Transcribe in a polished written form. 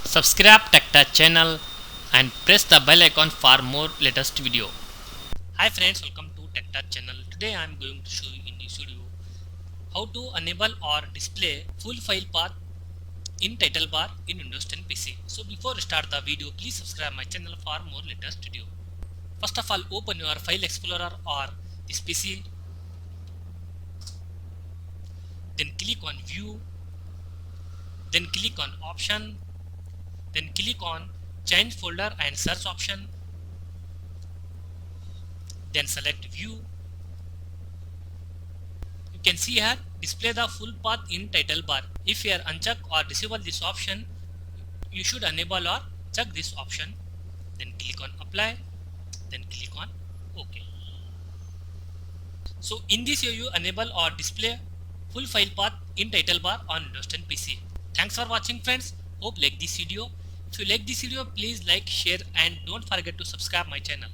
Subscribe TechTouch channel and press the bell icon for more latest video. Hi friends, welcome to TechTouch channel. Today I am going to show you in this video how to enable or display full file path in title bar in Windows 10 PC. So before we start the video, please subscribe my channel for more latest video. First of all, open your file explorer or this PC. Then click on view. Then click on option. Then click on change folder and search option. Then select view. You can see here display the full path in title bar. If you are uncheck or disable this option, you should enable or check this option. Then click on apply. Then click on OK. So in this way you enable or display full file path in title bar on Windows 10 PC. Thanks for watching friends. Hope like this video. If you like this video, please like, share and don't forget to subscribe my channel.